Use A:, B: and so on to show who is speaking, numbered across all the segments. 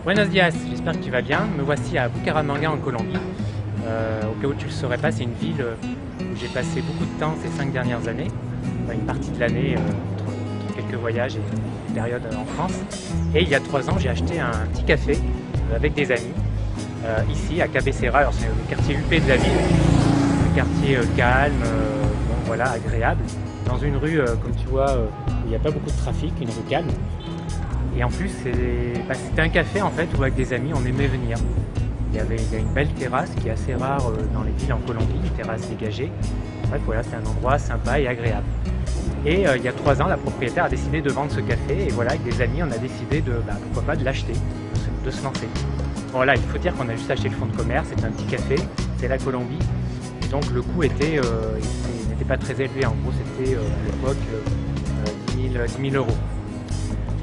A: Buenos dias, j'espère que tu vas bien. Me voici à Bucaramanga en Colombie. Au cas où tu ne le saurais pas, c'est une ville où j'ai passé beaucoup de temps ces 5 dernières années. Enfin, une partie de l'année entre quelques voyages et une période en France. Et il y a 3 ans, j'ai acheté un petit café avec des amis ici à Cabecera. Alors c'est le quartier huppé de la ville, un quartier calme, bon, voilà, agréable. Dans une rue, comme tu vois, où il n'y a pas beaucoup de trafic, une rue calme. Et en plus, c'était un café en fait où avec des amis on aimait venir. Il y a une belle terrasse qui est assez rare dans les villes en Colombie, une terrasse dégagée. Bref, voilà, c'est un endroit sympa et agréable. Et il y a 3 ans, la propriétaire a décidé de vendre ce café. Et voilà, avec des amis, on a décidé de, pourquoi pas, de l'acheter, de se lancer. Voilà, il faut dire qu'on a juste acheté le fonds de commerce, c'est un petit café, c'est la Colombie. Et donc le coût n'était pas très élevé. En gros, c'était à l'époque 10 000 euros.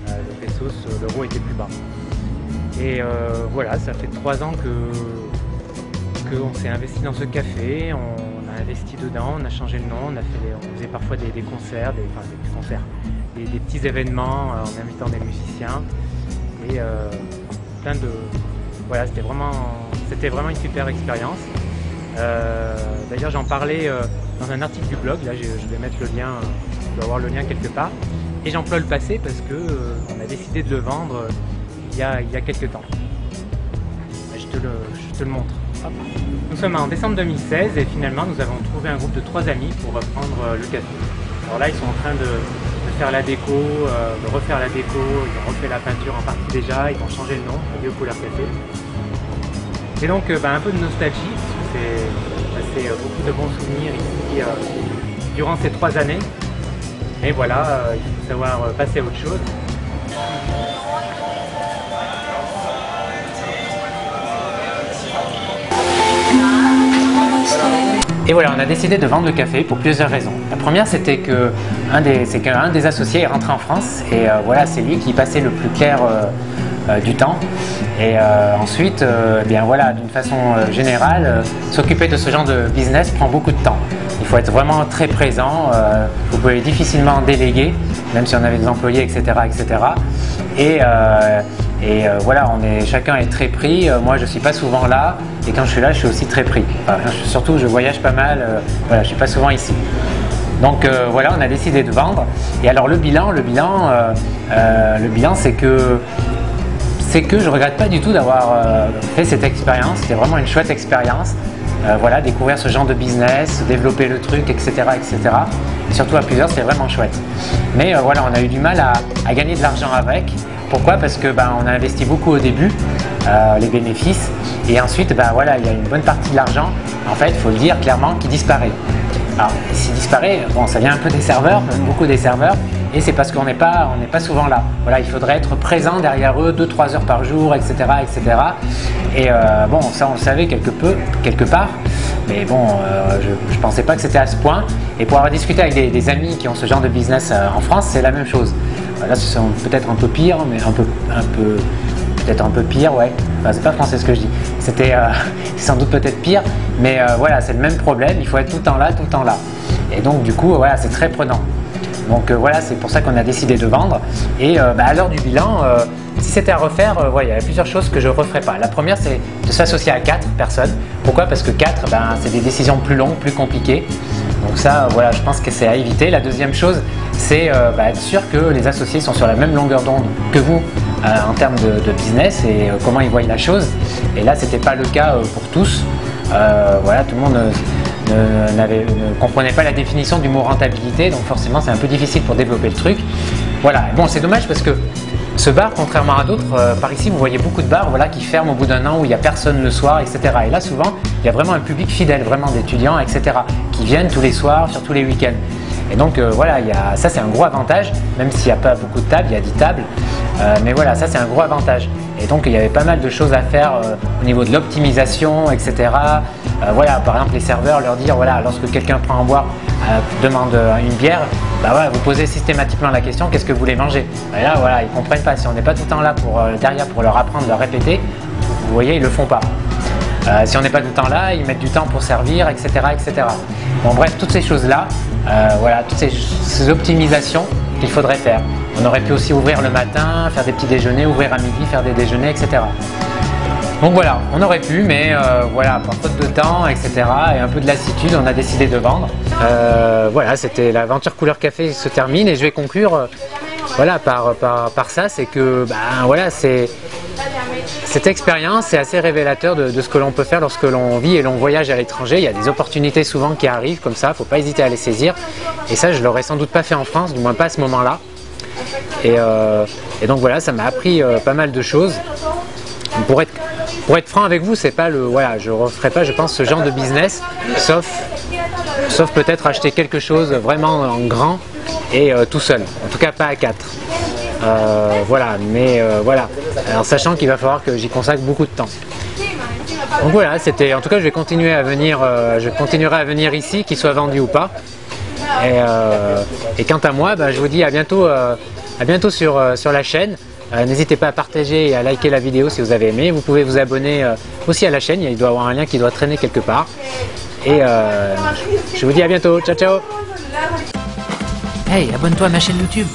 A: Le pesos, l'euro était plus bas. Et voilà, ça fait 3 ans qu'on s'est investi dans ce café, on a investi dedans, on a changé le nom, on faisait parfois des concerts, des petits événements en invitant des musiciens. Et voilà, c'était vraiment une super expérience. D'ailleurs, j'en parlais dans un article du blog, là je vais mettre le lien, on doit avoir le lien quelque part. Et j'emploie le passé parce que on a décidé de le vendre il y a quelques temps. Je te le montre. Hop. Nous sommes en décembre 2016 et finalement nous avons trouvé un groupe de 3 amis pour reprendre le café. Alors là ils sont en train de faire la déco, de refaire la déco, ils ont refait la peinture en partie déjà, ils vont changer le nom, Vieux Couleur Café. Et donc un peu de nostalgie, parce que c'est passé beaucoup de bons souvenirs ici durant ces 3 années. Et voilà, il faut savoir passer à autre chose. Et voilà, on a décidé de vendre le café pour plusieurs raisons. La première, c'était qu'un des associés est rentré en France et voilà, c'est lui qui passait le plus clair du temps. Et ensuite, bien voilà, d'une façon générale, s'occuper de ce genre de business prend beaucoup de temps. Il faut être vraiment très présent, vous pouvez difficilement déléguer, même si on avait des employés, etc. etc. Et voilà, chacun est très pris. Moi, je ne suis pas souvent là, et quand je suis là, je suis aussi très pris. Enfin, surtout, je voyage pas mal, voilà, je ne suis pas souvent ici. Donc voilà, on a décidé de vendre. Et alors le bilan, c'est que je ne regrette pas du tout d'avoir fait cette expérience. C'était vraiment une chouette expérience. Voilà, découvrir ce genre de business, développer le truc, etc. etc. Et surtout à plusieurs, c'est vraiment chouette. Mais voilà, on a eu du mal à gagner de l'argent avec. Pourquoi? Parce que on a investi beaucoup au début, les bénéfices, et ensuite voilà, il y a une bonne partie de l'argent, en fait, il faut le dire clairement, qui disparaît. Alors, s'il disparaît, bon, ça vient un peu des serveurs, beaucoup des serveurs, et c'est parce qu'on n'est pas souvent là. Voilà, il faudrait être présent derrière eux 2-3 heures par jour, etc. etc. Et bon, ça on le savait quelque part, mais bon, je ne pensais pas que c'était à ce point. Et pour avoir discuté avec des amis qui ont ce genre de business en France, c'est la même chose. Là, ce sont peut-être un peu pire, mais peut-être un peu pire, ouais. Enfin, c'est pas français ce que je dis. C'est sans doute peut-être pire, mais voilà, c'est le même problème. Il faut être tout le temps là, tout le temps là. Et donc, du coup, voilà, c'est très prenant. Donc voilà, c'est pour ça qu'on a décidé de vendre. Et à l'heure du bilan, si c'était à refaire, voilà, il y a plusieurs choses que je ne referais pas. La première, c'est de s'associer à 4 personnes. Pourquoi? Parce que 4, c'est des décisions plus longues, plus compliquées. Donc ça, voilà, je pense que c'est à éviter. La deuxième chose, c'est être sûr que les associés sont sur la même longueur d'onde que vous en termes de business et comment ils voient la chose. Et là, c'était pas le cas pour tous. Voilà, tout le monde ne comprenait pas la définition du mot rentabilité, donc forcément c'est un peu difficile pour développer le truc. Voilà, bon, c'est dommage parce que ce bar, contrairement à d'autres, par ici vous voyez beaucoup de bars, voilà, qui ferment au bout d'un an, où il n'y a personne le soir, etc. Et là souvent il y a vraiment un public fidèle, vraiment d'étudiants, etc. qui viennent tous les soirs, sur tous les week-ends. Et donc voilà, ça c'est un gros avantage, même s'il n'y a pas beaucoup de tables, il y a 10 tables, mais voilà, ça c'est un gros avantage. Et donc il y avait pas mal de choses à faire au niveau de l'optimisation, etc. Voilà, par exemple les serveurs, leur dire, voilà, lorsque quelqu'un prend à boire, demande une bière, voilà, vous posez systématiquement la question, qu'est-ce que vous voulez manger? Et là, voilà, ils ne comprennent pas. Si on n'est pas tout le temps là derrière pour leur apprendre, leur répéter, vous voyez, ils ne le font pas. Si on n'est pas tout le temps là, ils mettent du temps pour servir, etc. etc. Bon, bref, toutes ces choses-là, voilà, toutes ces optimisations qu'il faudrait faire. On aurait pu aussi ouvrir le matin, faire des petits déjeuners, ouvrir à midi, faire des déjeuners, etc. Donc voilà, on aurait pu, mais voilà, par faute de temps, etc. et un peu de lassitude, on a décidé de vendre. Voilà, c'était l'aventure couleur café se termine et je vais conclure voilà, par ça, c'est que ben, voilà, cette expérience est assez révélateur de ce que l'on peut faire lorsque l'on vit et l'on voyage à l'étranger. Il y a des opportunités souvent qui arrivent comme ça, il ne faut pas hésiter à les saisir. Et ça, je ne l'aurais sans doute pas fait en France, du moins pas à ce moment-là. Et donc voilà, ça m'a appris pas mal de choses. Pour être franc avec vous, c'est pas le, voilà, je ne referai pas, je pense, ce genre de business, sauf peut-être acheter quelque chose vraiment en grand et tout seul, en tout cas pas à 4. Voilà, mais voilà, alors sachant qu'il va falloir que j'y consacre beaucoup de temps. Donc voilà, c'était, en tout cas je vais continuer à venir, je continuerai à venir ici, qu'il soit vendu ou pas. Et quant à moi, ben, je vous dis à bientôt sur la chaîne. N'hésitez pas à partager et à liker la vidéo si vous avez aimé. Vous pouvez vous abonner aussi à la chaîne, il doit y avoir un lien qui doit traîner quelque part. Et je vous dis à bientôt, ciao ciao.
B: Hey, abonne-toi à ma chaîne YouTube.